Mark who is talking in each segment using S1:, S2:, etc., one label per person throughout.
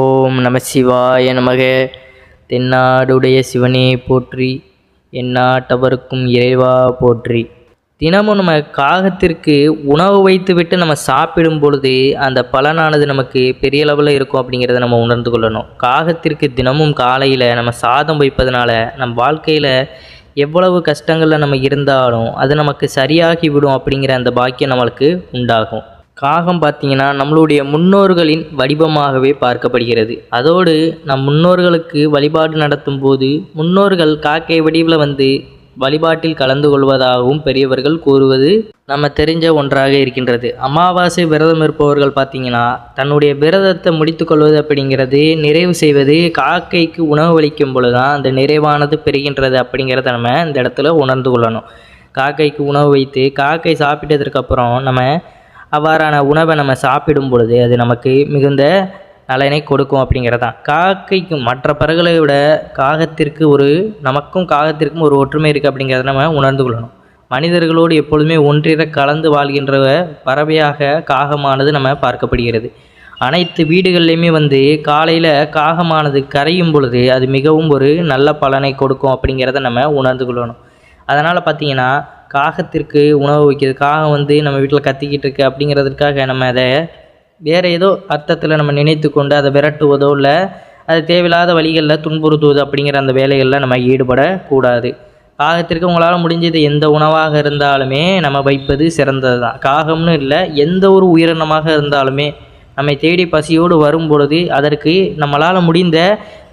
S1: ஓம் நம சிவாய நமக. தென்னாடுடைய சிவனே போற்றி, எந்நாட்டவர்க்கும் இறைவா போற்றி. தினமும் நம்ம காகத்திற்கு உணவு வைத்து விட்டு நம்ம சாப்பிடும் பொழுது அந்த பலனானது நமக்கு பெரிய லெவலில் இருக்கும் அப்படிங்கிறத நம்ம உணர்ந்து கொள்ளணும். காகத்திற்கு தினமும் காலையில் நம்ம சாதம் வைப்பதனால நம் வாழ்க்கையில் எவ்வளவு கஷ்டங்களில் நம்ம இருந்தாலும் அது நமக்கு சரியாகி விடும் அப்படிங்கிற அந்த பாக்கியம் நம்மளுக்கு உண்டாகும். காகம் பார்த்திங்கன்னா நம்மளுடைய முன்னோர்களின் வடிவமாகவே பார்க்கப்படுகிறது. அதோடு நம் முன்னோர்களுக்கு வழிபாடு நடத்தும் போது முன்னோர்கள் காக்கை வடிவில் வந்து வழிபாட்டில் கலந்து கொள்வதாகவும் பெரியவர்கள் கூறுவது நம்ம தெரிஞ்ச ஒன்றாக இருக்கின்றது. அமாவாசை விரதம் இருப்பவர்கள் பார்த்திங்கன்னா தன்னுடைய விரதத்தை முடித்து கொள்வது அப்படிங்கிறது, நிறைவு செய்வது காக்கைக்கு உணவு அளிக்கும் பொழுது தான் அந்த நிறைவானது பெறுகின்றது அப்படிங்கிறத நம்ம இந்த இடத்துல உணர்ந்து கொள்ளணும். காக்கைக்கு உணவு வைத்து காக்கை சாப்பிட்டதற்கப்புறம் நம்ம அவ்வாறான உணவை நம்ம சாப்பிடும் பொழுது அது நமக்கு மிகுந்த நலனை கொடுக்கும் அப்படிங்கிறதான். காக்கைக்கு மற்ற பறவைகளை விட நமக்கும் காகத்திற்கும் ஒரு ஒற்றுமை இருக்குது அப்படிங்கிறத நம்ம உணர்ந்து கொள்ளணும். மனிதர்களோடு எப்பொழுதுமே ஒன்றிற கலந்து வாழ்கின்ற பறவையாக காகமானது நம்ம பார்க்கப்படுகிறது. அனைத்து வீடுகள்லையுமே வந்து காலையில் காகமானது கரையும் பொழுது அது மிகவும் ஒரு நல்ல பலனை கொடுக்கும் அப்படிங்கிறத நம்ம உணர்ந்து கொள்ளணும். அதனால் பார்த்திங்கன்னா காகத்திற்கு உணவு வைக்கிறது, காகம் வந்து நம்ம வீட்டில் கத்திக்கிட்டு இருக்கு அப்படிங்கிறதுக்காக நம்ம அதை வேறு ஏதோ அர்த்தத்தில் நம்ம நினைத்து கொண்டு அதை விரட்டுவதோ இல்லை அது தேவையில்லாத வழிகளில் துன்புறுத்துவது அப்படிங்கிற அந்த வேலைகளில் நம்ம ஈடுபடக்கூடாது. காகத்திற்கு உங்களால் முடிஞ்சது எந்த உணவாக இருந்தாலுமே நம்ம வைப்பது சிறந்தது தான். காகம்னு இல்லை, எந்த ஒரு உயிரினமாக இருந்தாலுமே நம்மை தேடி பசியோடு வரும் பொழுது அதற்கு நம்மளால் முடிந்த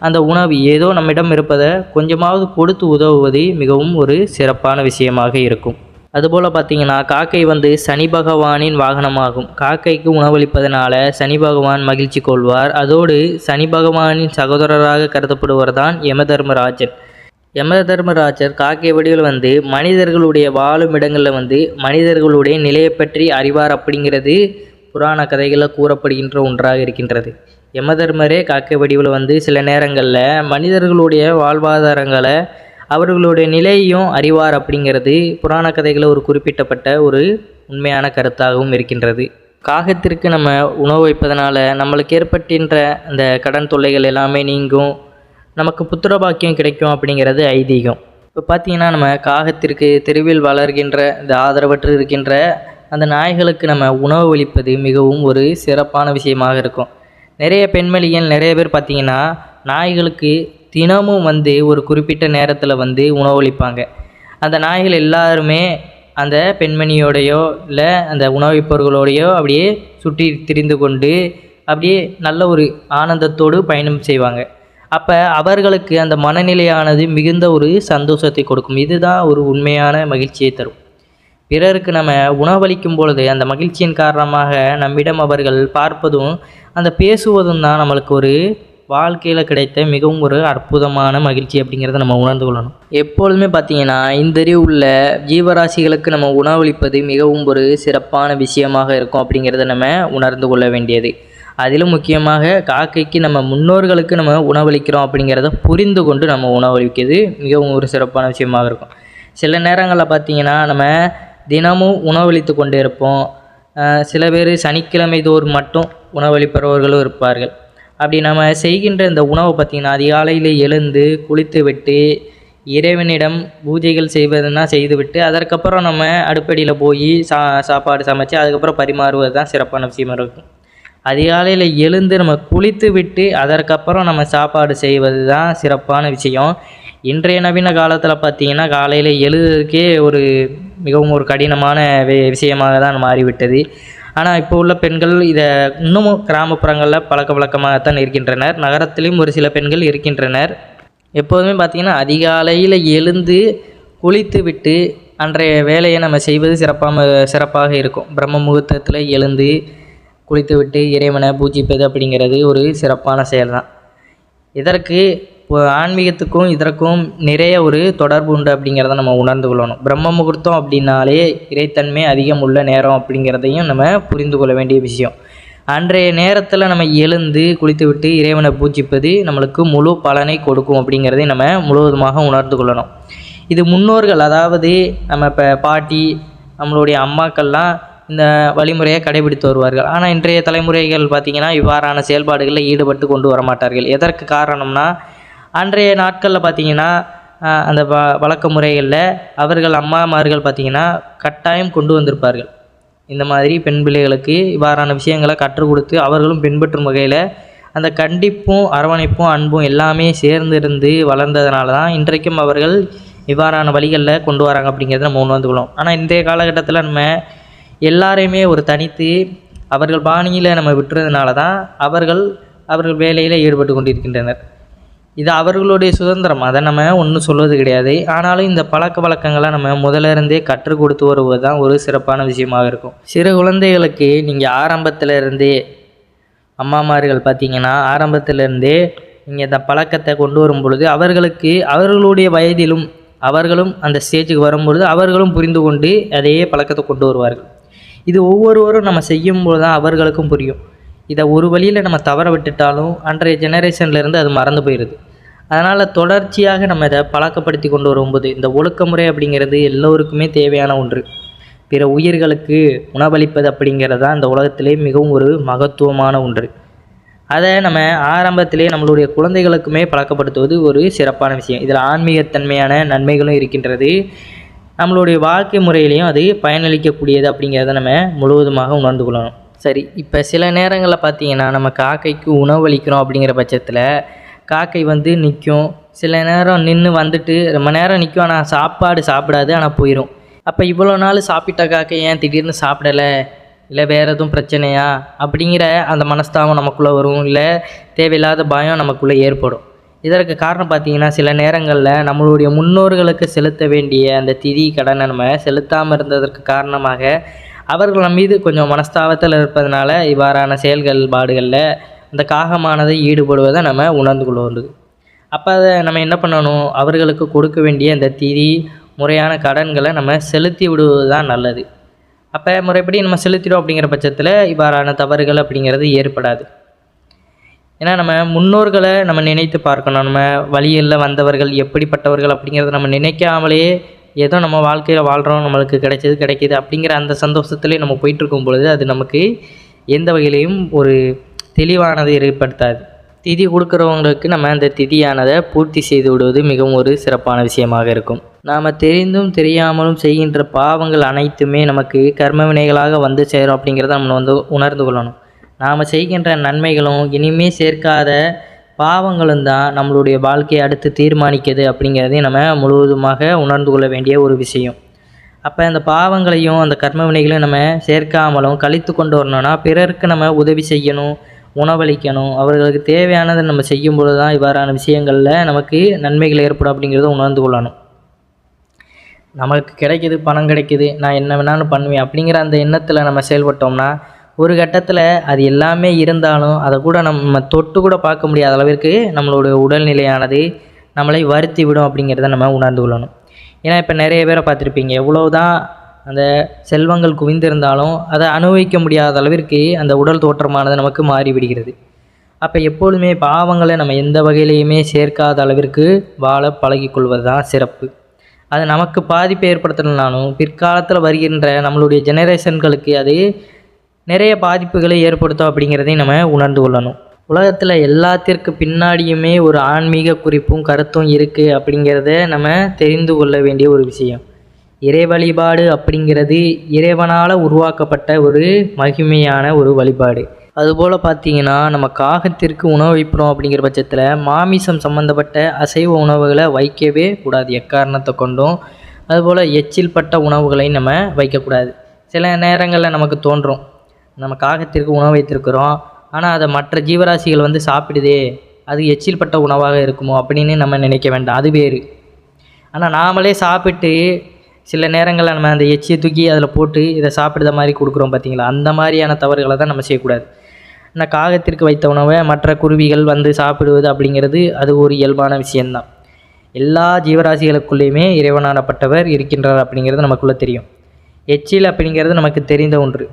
S1: அந்த உணவு ஏதோ நம்மிடம் இருப்பதை கொஞ்சமாவது கொடுத்து உதவுவது மிகவும் ஒரு சிறப்பான விஷயமாக இருக்கும். அதுபோல் பார்த்திங்கன்னா காக்கை வந்து சனி பகவானின் வாகனமாகும். காக்கைக்கு உணவளிப்பதனால சனி பகவான் மகிழ்ச்சி கொள்வார். அதோடு சனி பகவானின் சகோதரராக கருதப்படுவர் தான் யமதர்மராஜர். யமதர்மராஜர் காக்கை வடிவில் வந்து மனிதர்களுடைய வாழும் இடங்களில் வந்து மனிதர்களுடைய நிலையை பற்றி அறிவார் அப்படிங்கிறது புராண கதைகளில் கூறப்படுகின்ற ஒன்றாக இருக்கின்றது. யமதர்மரே காக்கை வடிவில் வந்து சில நேரங்களில் மனிதர்களுடைய வாழ்வாதாரங்களை அவர்களுடைய நிலையையும் அறிவார் அப்படிங்கிறது புராண கதைகளில் ஒரு குறிப்பிட்டப்பட்ட ஒரு உண்மையான கருத்தாகவும் இருக்கின்றது. காகத்திற்கு நம்ம உணவு வைப்பதனால நம்மளுக்கு ஏற்பட்டின்ற அந்த கடன் தொல்லைகள் எல்லாமே நீங்கும், நமக்கு புத்திர பாக்கியம் கிடைக்கும் அப்படிங்கிறது ஐதீகம். இப்போ பார்த்திங்கன்னா நம்ம காகத்திற்கு தெருவில் வளர்கின்ற இந்த ஆதரவற்று இருக்கின்ற அந்த நாய்களுக்கு நம்ம உணவு அளிப்பது மிகவும் ஒரு சிறப்பான விஷயமாக இருக்கும். நிறைய பெண்மணிகள் நிறைய பேர் பார்த்திங்கன்னா நாய்களுக்கு தினமும் வந்து ஒரு குறிப்பிட்ட நேரத்தில் வந்து உணவளிப்பாங்க. அந்த நாய்கள் எல்லாருமே அந்த பெண்மணியோடையோ இல்லை அந்த உணவளிப்பவர்களோடையோ அப்படியே சுற்றி திரிந்து கொண்டு அப்படியே நல்ல ஒரு ஆனந்தத்தோடு பயணம் செய்வாங்க. அப்போ அவர்களுக்கு அந்த மனநிலையானது மிகுந்த ஒரு சந்தோஷத்தை கொடுக்கும். இதுதான் ஒரு உண்மையான மகிழ்ச்சியை தரும். பிறருக்கு நம்ம உணவளிக்கும் பொழுது அந்த மகிழ்ச்சியின் காரணமாக நம்மிடம் அவர்கள் பார்ப்பதும் அந்த பேசுவதும் தான் நம்மளுக்கு ஒரு வாழ்க்கையில் கிடைத்த மிகவும் ஒரு அற்புதமான மகிழ்ச்சி அப்படிங்கிறத நம்ம உணர்ந்து கொள்ளணும். எப்பொழுதுமே பார்த்திங்கன்னா இந்த உள்ள ஜீவராசிகளுக்கு நம்ம உணவளிப்பது மிகவும் ஒரு சிறப்பான விஷயமாக இருக்கும் அப்படிங்கிறத நம்ம உணர்ந்து கொள்ள வேண்டியது. அதிலும் முக்கியமாக காக்கைக்கு நம்ம முன்னோர்களுக்கு நம்ம உணவளிக்கிறோம் அப்படிங்கிறத புரிந்து கொண்டு நம்ம உணவளிக்கிறது மிகவும் ஒரு சிறப்பான விஷயமாக இருக்கும். சில நேரங்களில் பார்த்திங்கன்னா நம்ம தினமும் உணவளித்து கொண்டு இருப்போம். சில பேர் சனிக்கிழமை தோறும் மட்டும் உணவளிப்பவர்களும் இருப்பார்கள். அப்படி நம்ம செய்கின்ற இந்த உணவை பார்த்திங்கன்னா அதிகாலையில் எழுந்து குளித்து விட்டு இறைவனிடம் பூஜைகள் செய்வதுன்னா செய்துவிட்டு அதற்கப்புறம் நம்ம அடுப்படியில் போய் சாப்பாடு சமைச்சு அதுக்கப்புறம் பரிமாறுவது தான் சிறப்பான விஷயமாக இருக்கும். அதிகாலையில் எழுந்து நம்ம குளித்து விட்டு அதற்கப்புறம் நம்ம சாப்பாடு செய்வது தான் சிறப்பான விஷயம். இன்றைய நவீன காலத்தில் பார்த்திங்கன்னா காலையில் எழுதுறதுக்கே மிகவும் ஒரு கடினமான விஷயமாக தான் மாறிவிட்டது. ஆனால் இப்போ உள்ள பெண்கள் இதை இன்னமும் கிராமப்புறங்களில் பழக்க வழக்கமாகத்தான் இருக்கின்றனர். நகரத்திலும் ஒரு சில பெண்கள் இருக்கின்றனர். எப்போதுமே பார்த்திங்கன்னா அதிகாலையில் எழுந்து குளித்து விட்டு அன்றைய வேலையை நம்ம செய்வது சிறப்பாக இருக்கும். பிரம்ம முகூர்த்தத்தில் எழுந்து குளித்து விட்டு இறைவனை பூஜிப்பது அப்படிங்கிறது ஒரு சிறப்பான செயல் தான். இதற்கு ஆன்மீகத்துக்கும் இதற்கும் நிறைய ஒரு தொடர்பு உண்டு அப்படிங்கிறத நம்ம உணர்ந்து கொள்ளணும். பிரம்ம முகூர்த்தம் அப்படின்னாலே இறைத்தன்மை அதிகம் உள்ள நேரம் அப்படிங்கிறதையும் நம்ம புரிந்து கொள்ள வேண்டிய விஷயம். அன்றைய நேரத்தில் நம்ம எழுந்து குளித்து விட்டு இறைவனை பூஜிப்பது நம்மளுக்கு முழு பலனை கொடுக்கும் அப்படிங்கிறதையும் நம்ம முழுவதுமாக உணர்ந்து கொள்ளணும். இது முன்னோர்கள், அதாவது நம்ம இப்போ பாட்டி நம்மளுடைய அம்மாக்கள்லாம் இந்த வழிமுறையை கடைபிடித்து வருவார்கள். ஆனால் இன்றைய தலைமுறைகள் பார்த்திங்கன்னா இவ்வாறான செயல்பாடுகளில் ஈடுபட்டு கொண்டு வரமாட்டார்கள். எதற்கு காரணம்னா, அன்றைய நாட்களில் பார்த்திங்கன்னா அந்த வழக்க முறைகளில் அவர்கள் அம்மாமார்கள் பார்த்திங்கன்னா கட்டாயம் கொண்டு வந்திருப்பார்கள். இந்த மாதிரி பெண் பிள்ளைகளுக்கு இவ்வாறான விஷயங்களை கற்றுக் கொடுத்து அவர்களும் பின்பற்றும் வகையில் அந்த கண்டிப்பும் அரவணைப்பும் அன்பும் எல்லாமே சேர்ந்திருந்து வளர்ந்ததுனால தான் இன்றைக்கும் அவர்கள் இவ்வாறான வழிகளில் கொண்டு வராங்க அப்படிங்கிறத நம்ம உணர்ந்துக்கணும். ஆனால் இன்றைய காலகட்டத்தில் நம்ம எல்லாரையுமே ஒரு தனித்து அவர்கள் பாணியில் நம்ம விட்டுறதுனால தான் அவர்கள் வேலையில் ஈடுபட்டு கொண்டிருக்கின்றனர். இது அவர்களுடைய சுதந்திரம், அதை நம்ம ஒன்றும் சொல்வது கிடையாது. ஆனாலும் இந்த பழக்க வழக்கங்களை நம்ம முதல்ல இருந்தே கற்றுக் கொடுத்து வருவது தான் ஒரு சிறப்பான விஷயமாக இருக்கும். சிறு குழந்தைகளுக்கு நீங்கள் ஆரம்பத்திலிருந்தே அம்மாமார்கள் பார்த்திங்கன்னா ஆரம்பத்திலிருந்தே நீங்கள் இந்த பழக்கத்தை கொண்டு வரும் பொழுது அவர்களுடைய வயதிலும் அவர்களும் அந்த ஸ்டேஜுக்கு வரும்பொழுது அவர்களும் புரிந்து கொண்டு அதே பழக்கத்தை கொண்டு வருவார்கள். இது ஒவ்வொருவரும் நம்ம செய்யும்போது தான் அவர்களுக்கும் புரியும். இதை ஒரு வழியில் நம்ம தவற விட்டுட்டாலும் அன்றைய ஜெனரேஷன்லேருந்து அது மறந்து போயிடுது. அதனால் தொடர்ச்சியாக நம்ம இதை பழக்கப்படுத்தி கொண்டு வரும்போது இந்த ஒழுக்கமுறை அப்படிங்கிறது எல்லோருக்குமே தேவையான ஒன்று. பிற உயிர்களுக்கு உணவளிப்பது அப்படிங்கிறது தான் இந்த உலகத்திலே மிகவும் ஒரு மகத்துவமான ஒன்று. அதை நம்ம ஆரம்பத்திலே நம்மளுடைய குழந்தைகளுக்குமே பழக்கப்படுத்துவது ஒரு சிறப்பான விஷயம். இதில் ஆன்மீகத்தன்மையான நன்மைகளும் இருக்கின்றது. நம்மளுடைய வாழ்க்கை முறையிலையும் அது பயனளிக்கக்கூடியது அப்படிங்கிறத நம்ம முழுவதுமாக உணர்ந்து கொள்ளணும். சரி, இப்போ சில நேரங்களில் பார்த்திங்கன்னா நம்ம காக்கைக்கு உணவளிக்கிறோம் அப்படிங்கிற பட்சத்தில் காக்கை வந்து நிற்கும். சில நேரம் நின்று வந்துட்டு ரொம்ப நேரம் நிற்கும், ஆனால் சாப்பாடு சாப்பிடாது, ஆனால் போயிடும். அப்போ இவ்வளோ நாள் சாப்பிட்ட காக்கை ஏன் திடீர்னு சாப்பிடலை, இல்லை வேறு எதுவும் பிரச்சனையா அப்படிங்கிற அந்த மனஸ்தாபம் நமக்குள்ளே வரும். இல்லை தேவையில்லாத பயம் நமக்குள்ளே ஏற்படும். இதற்கு காரணம் பார்த்திங்கன்னா சில நேரங்களில் நம்மளுடைய முன்னோர்களுக்கு செலுத்த வேண்டிய அந்த திதி கடனை நம்ம செலுத்தாமல் இருந்ததற்கு காரணமாக அவர்கள் நம்ம மீது கொஞ்சம் மனஸ்தாபத்தில் இருப்பதனால இவ்வாறான செயல்பாடுகளில் அந்த காகமானது ஈடுபடுவதை நம்ம உணர்ந்து கொள்வது. அப்போ அதை நம்ம என்ன பண்ணணும், அவர்களுக்கு கொடுக்க வேண்டிய அந்த திதி முறையான கடன்களை நம்ம செலுத்தி விடுவது தான் நல்லது. அப்போ முறைப்படி நம்ம செலுத்திடும் அப்படிங்கிற பட்சத்தில் இவ்வாறான தவறுகள் அப்படிங்கிறது ஏற்படாது. ஏன்னா நம்ம முன்னோர்களை நம்ம நினைத்து பார்க்கணும். நம்ம வழியில் வந்தவர்கள் எப்படிப்பட்டவர்கள் அப்படிங்கிறத நம்ம நினைக்காமலே ஏதோ நம்ம வாழ்க்கையில் வாழ்கிறோம், நம்மளுக்கு கிடைக்கிது அப்படிங்கிற அந்த சந்தோஷத்துலேயே நம்ம போயிட்டுருக்கும் பொழுது அது நமக்கு எந்த வகையிலையும் ஒரு தெளிவானதை ஏற்படுத்தாது. திதி கொடுக்குறவங்களுக்கு நம்ம அந்த திதியானதை பூர்த்தி செய்து விடுவது மிகவும் ஒரு சிறப்பான விஷயமாக இருக்கும். நாம் தெரிந்தும் தெரியாமலும் செய்கின்ற பாவங்கள் அனைத்துமே நமக்கு கர்ம வினைகளாக வந்து சேரும் அப்படிங்கிறத நம்ம உணர்ந்து கொள்ளணும். நாம் செய்கின்ற நன்மைகளும் இனிமே சேர்க்காத பாவங்களும் தான் நம்மளுடைய வாழ்க்கையை அடுத்து தீர்மானிக்குது அப்படிங்கிறதையும் நம்ம முழுவதுமாக உணர்ந்து கொள்ள வேண்டிய ஒரு விஷயம். அப்போ அந்த பாவங்களையும் அந்த கர்ம வினைகளையும் நம்ம சேர்க்காமலும் கழித்து கொண்டு வரணும்னா பிறருக்கு நம்ம உதவி செய்யணும், உணவளிக்கணும். அவர்களுக்கு தேவையானதை நம்ம செய்யும்பொழுது தான் இவ்வாறான விஷயங்களில் நமக்கு நன்மைகள் ஏற்படும் அப்படிங்கிறத உணர்ந்து கொள்ளணும். நமக்கு கிடைக்கிது, பணம் கிடைக்கிது, நான் என்ன வேணாலும் பண்ணுவேன் அப்படிங்கிற அந்த எண்ணத்தில் நம்ம செயல்பட்டோம்னா ஒரு கட்டத்தில் அது எல்லாமே இருந்தாலும் அதை கூட நம்ம தொட்டு கூட பார்க்க முடியாத அளவிற்கு நம்மளுடைய உடல்நிலையானது நம்மளை வருத்தி விடும் அப்படிங்கிறத நம்ம உணர்ந்து கொள்ளணும். ஏன்னா இப்போ நிறைய பேரை பார்த்துருப்பீங்க, எவ்வளவுதான் அந்த செல்வங்கள் குவிந்திருந்தாலும் அதை அனுபவிக்க முடியாத அளவிற்கு அந்த உடல் தோற்றமானது நமக்கு மாறிவிடுகிறது. அப்போ எப்பொழுதுமே பாவங்களை நம்ம எந்த வகையிலையுமே சேர்க்காத அளவிற்கு வாழ பழகிக்கொள்வது தான் சிறப்பு. அது நமக்கு பாதிப்பை ஏற்படுத்தலைனாலும் பிற்காலத்தில் வருகின்ற நம்மளுடைய ஜெனரேஷன்களுக்கு அது நிறைய பாதிப்புகளை ஏற்படுத்தும் அப்படிங்கிறதையும் நம்ம உணர்ந்து கொள்ளணும். உலகத்தில் எல்லாத்திற்கு பின்னாடியுமே ஒரு ஆன்மீக குறிப்பும் கருத்தும் இருக்குது அப்படிங்கிறத நம்ம தெரிந்து கொள்ள வேண்டிய ஒரு விஷயம். இறை வழிபாடு அப்படிங்கிறது இறைவனால் உருவாக்கப்பட்ட ஒரு மகிமையான ஒரு வழிபாடு. அதுபோல் பார்த்திங்கன்னா நம்ம காகத்திற்கு உணவு வைக்கிறோம் அப்படிங்கிற பட்சத்தில் மாமிசம் சம்மந்தப்பட்ட அசைவ உணவுகளை வைக்கவே கூடாது எக்காரணத்தை கொண்டும். அதுபோல் எச்சில் பட்ட உணவுகளை நம்ம வைக்கக்கூடாது. சில நேரங்களில் நமக்கு தோன்றும், நம்ம காகத்திற்கு உணவு வைத்திருக்கிறோம், ஆனால் அதை மற்ற ஜீவராசிகள் வந்து சாப்பிடுதே, அது எச்சில் பட்ட உணவாக இருக்குமோ அப்படின்னு நம்ம நினைக்க வேண்டாம், அது வேறு. ஆனால் நாமளே சாப்பிட்டு சில நேரங்களில் நம்ம அந்த எச்சியை தூக்கி அதில் போட்டு இதை சாப்பிடுற மாதிரி கொடுக்குறோம் பார்த்தீங்களா, அந்த மாதிரியான தவறுகளை தான் நம்ம செய்யக்கூடாது. ஆனால் காகத்திற்கு வைத்த உணவை மற்ற குருவிகள் வந்து சாப்பிடுவது அப்படிங்கிறது அது ஒரு இயல்பான விஷயந்தான். எல்லா ஜீவராசிகளுக்குள்ளேயுமே இறைவனானப்பட்டவர் இருக்கின்றார் அப்படிங்கிறது நமக்குள்ளே தெரியும். எச்சில் அப்படிங்கிறது நமக்கு தெரிந்த ஒன்று.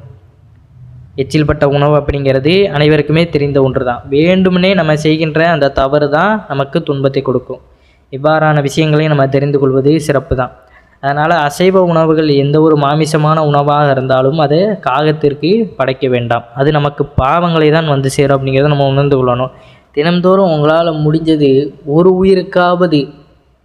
S1: எச்சில் பட்ட உணவு அப்படிங்கிறது அனைவருக்குமே தெரிந்த ஒன்று தான். வேண்டும்னே நம்ம செய்கின்ற அந்த தவறு தான் நமக்கு துன்பத்தை கொடுக்கும். இவ்வாறான விஷயங்களையும் நம்ம தெரிந்து கொள்வது சிறப்பு தான். அதனால் அசைவ உணவுகள் எந்த ஒரு மாமிசமான உணவாக இருந்தாலும் அதை காகத்திற்கு படைக்க வேண்டாம். அது நமக்கு பாவங்களை தான் வந்து சேரும் அப்படிங்கிறத நம்ம உணர்ந்து கொள்ளணும். தினம்தோறும் உங்களால் முடிஞ்சது ஒரு உயிருக்காவது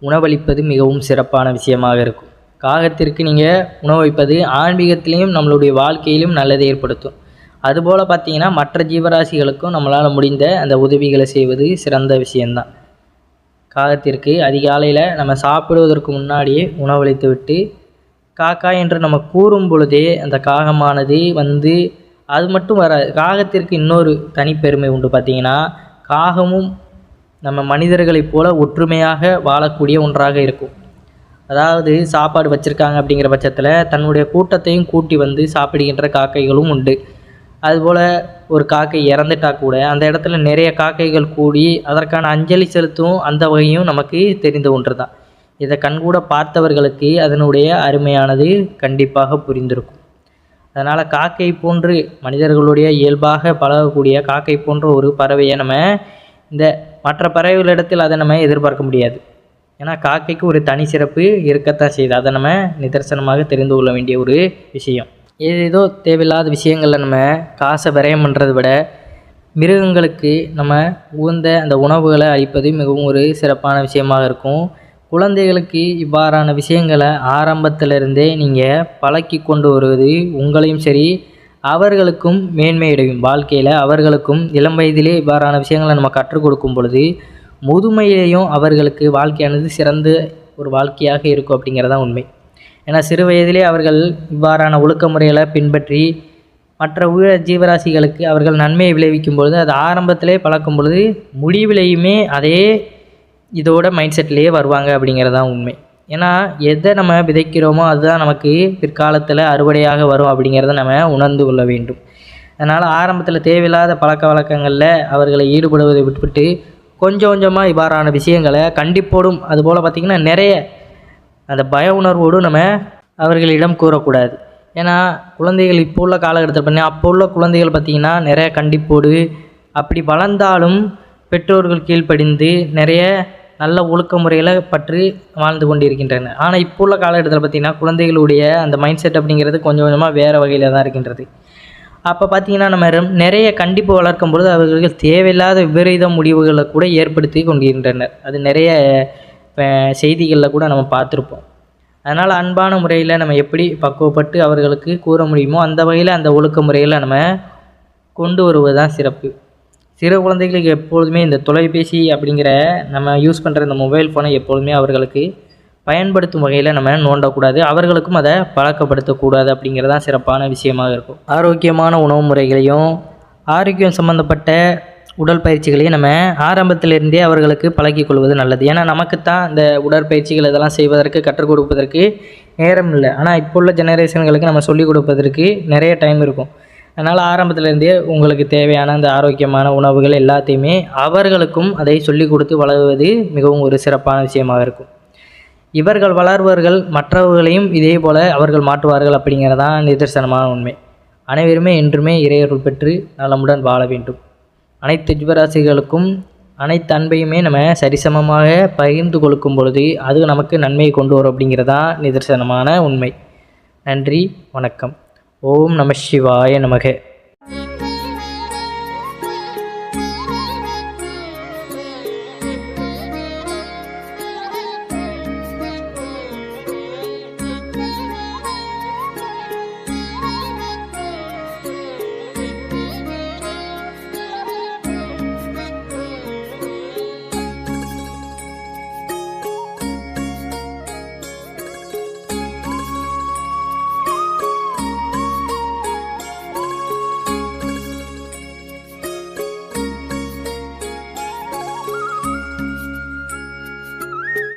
S1: உணவளிப்பது மிகவும் சிறப்பான விஷயமாக இருக்கும். காகத்திற்கு நீங்கள் உணவளிப்பது ஆன்மீகத்திலையும் நம்மளுடைய வாழ்க்கையிலும் நல்லதை ஏற்படுத்தும். அதுபோல் பார்த்திங்கன்னா மற்ற ஜீவராசிகளுக்கும் நம்மளால் முடிந்த அந்த உதவிகளை செய்வது சிறந்த விஷயந்தான். காகத்திற்கு அதிகாலையில் நம்ம சாப்பிடுவதற்கு முன்னாடியே உணவளித்து விட்டு காக்கா என்று நம்ம கூறும் பொழுதே அந்த காகமானது வந்து அது மட்டும் வராது. காகத்திற்கு இன்னொரு தனிப்பெருமை உண்டு. பார்த்திங்கன்னா காகமும் நம்ம மனிதர்களைப் போல ஒற்றுமையாக வாழக்கூடிய ஒன்றாக இருக்கும். அதாவது சாப்பாடு வச்சுருக்காங்க அப்படிங்கிற பட்சத்தில் தன்னுடைய கூட்டத்தையும் கூட்டி வந்து சாப்பிடுகின்ற காக்கைகளும் உண்டு. அதுபோல் ஒரு காக்கை இறந்துட்டா கூட அந்த இடத்துல நிறைய காக்கைகள் கூடி அதற்கான அஞ்சலி செலுத்தும் அந்த வகையும் நமக்கு தெரிந்த ஒன்று தான். இதை கண்கூட பார்த்தவர்களுக்கு அதனுடைய அருமையானது கண்டிப்பாக புரிந்திருக்கும். அதனால் காக்கை போன்று மனிதர்களுடைய இயல்பாக பழகக்கூடிய காக்கை போன்ற ஒரு பறவையை நம்ம இந்த மற்ற பறவைகளிடத்தில் அதை நம்ம எதிர்பார்க்க முடியாது. ஏன்னா காக்கைக்கு ஒரு தனி சிறப்பு இருக்கத்தான் செய்யுது. அதை நம்ம நிதர்சனமாக தெரிந்து கொள்ள வேண்டிய ஒரு விஷயம். ஏதேதோ தேவையில்லாத விஷயங்களில் நம்ம காசை விரயம் பண்ணுறதை விட மிருகங்களுக்கு நம்ம உகந்த அந்த உணவுகளை அளிப்பது மிகவும் ஒரு சிறப்பான விஷயமாக இருக்கும். குழந்தைகளுக்கு இவ்வாறான விஷயங்களை ஆரம்பத்திலிருந்தே நீங்கள் பழக்கி கொண்டு வருவது உங்களையும் சரி அவர்களுக்கும் மேன்மையடையும். வாழ்க்கையில் அவர்களுக்கும் இளம் வயதிலே இவ்வாறான விஷயங்களை நம்ம கற்றுக் கொடுக்கும் பொழுது முதுமையிலேயும் அவர்களுக்கு வாழ்க்கையானது சிறந்த ஒரு வாழ்க்கையாக இருக்கும் அப்படிங்கிறதான் உண்மை. ஏன்னா சிறு வயதிலே அவர்கள் இவ்வாறான ஒழுக்க முறைகளை பின்பற்றி மற்ற உயிர் ஜீவராசிகளுக்கு அவர்கள் நன்மையை விளைவிக்கும் பொழுது அது ஆரம்பத்திலே பழக்கும் பொழுது முடிவிலையுமே அதே இதோட மைண்ட் செட்லேயே வருவாங்க அப்படிங்கிறதான் உண்மை. ஏன்னா எதை நம்ம விதைக்கிறோமோ அதுதான் நமக்கு பிற்காலத்தில் அறுவடையாக வரும் அப்படிங்கிறத நம்ம உணர்ந்து கொள்ள வேண்டும். அதனால் ஆரம்பத்தில் தேவையில்லாத பழக்க வழக்கங்களில் அவர்களை ஈடுபடுவதை விட்டுவிட்டு கொஞ்சம் கொஞ்சமாக இவ்வாறான விஷயங்களை கண்டிப்போடும் அதுபோல் பார்த்திங்கன்னா நிறைய அந்த பய உணர்வோடு நம்ம அவர்களிடம் கூறக்கூடாது. ஏன்னா குழந்தைகள் இப்போ உள்ள காலகட்டத்தில் பண்ணி அப்போ உள்ள குழந்தைகள் பார்த்திங்கன்னா நிறைய கண்டிப்போடு அப்படி வளர்ந்தாலும் பெற்றோர்கள் கீழ்ப்படிந்து நிறைய நல்ல ஒழுக்க முறையில் பற்றி வாழ்ந்து கொண்டு இருக்கின்றனர். ஆனால் இப்போ உள்ள காலகட்டத்தில் பார்த்திங்கன்னா குழந்தைகளுடைய அந்த மைண்ட் செட் அப்படிங்கிறது கொஞ்சம் கொஞ்சமாக வேறு வகையில் தான் இருக்கின்றது. அப்போ பார்த்திங்கன்னா நம்ம நிறைய கண்டிப்பு வளர்க்கும் பொழுது அவர்கள் தேவையில்லாத விபரீத முடிவுகளை கூட ஏற்படுத்தி கொண்டிருக்கின்றனர். அது நிறைய செய்திகளில் கூட நம்ம பார்த்துருப்போம். அதனால் அன்பான முறையில் நம்ம எப்படி பக்குவப்பட்டு அவர்களுக்கு கூற முடியுமோ அந்த வகையில் அந்த ஒழுக்க முறையில் நம்ம கொண்டு வருவது தான் சிறப்பு. சிறு குழந்தைகளுக்கு எப்பொழுதுமே இந்த தொலைபேசி அப்படிங்கிற நம்ம யூஸ் பண்ணுற இந்த மொபைல் ஃபோனை எப்பொழுதுமே அவர்களுக்கு பயன்படுத்தும் வகையில் நம்ம நோண்டக்கூடாது. அவர்களுக்கும் அதை பழக்கப்படுத்தக்கூடாது அப்படிங்கிறதான் சிறப்பான விஷயமாக இருக்கும். ஆரோக்கியமான உணவு முறைகளையும் ஆரோக்கியம் சம்மந்தப்பட்ட உடல் பயிற்சிகளையும் நம்ம ஆரம்பத்திலிருந்தே அவர்களுக்கு பழக்கி கொள்வது நல்லது. ஏன்னா நமக்குத்தான் இந்த உடற்பயிற்சிகள் இதெல்லாம் செய்வதற்கு கற்றுக் கொடுப்பதற்கு நேரம் இல்லை. ஆனால் இப்போ உள்ள ஜெனரேஷன்களுக்கு நம்ம சொல்லிக் கொடுப்பதற்கு நிறைய டைம் இருக்கும். அதனால் ஆரம்பத்திலேருந்தே உங்களுக்கு தேவையான அந்த ஆரோக்கியமான உணவுகள் எல்லாத்தையுமே அவர்களுக்கும் அதை சொல்லிக் கொடுத்து வளருவது மிகவும் ஒரு சிறப்பான விஷயமாக இருக்கும். இவர்கள் வளர்வர்கள் மற்றவர்களையும் இதே போல் அவர்கள் மாற்றுவார்கள் அப்படிங்கிறதான் நிதர்சனமான உண்மை. அனைவருமே என்றுமே இறையருள் பெற்று நலமுடன் வாழ வேண்டும். அனைத்து ஜீவராசிகளுக்கும் அனைத்து அன்பையுமே நம்ம சரிசமமாக பகிர்ந்து கொடுக்கும் பொழுது அது நமக்கு நன்மையை கொண்டு வரும் அப்படிங்கிறதான் நிதர்சனமான உண்மை. நன்றி, வணக்கம். ஓம் நம சிவாய நமக.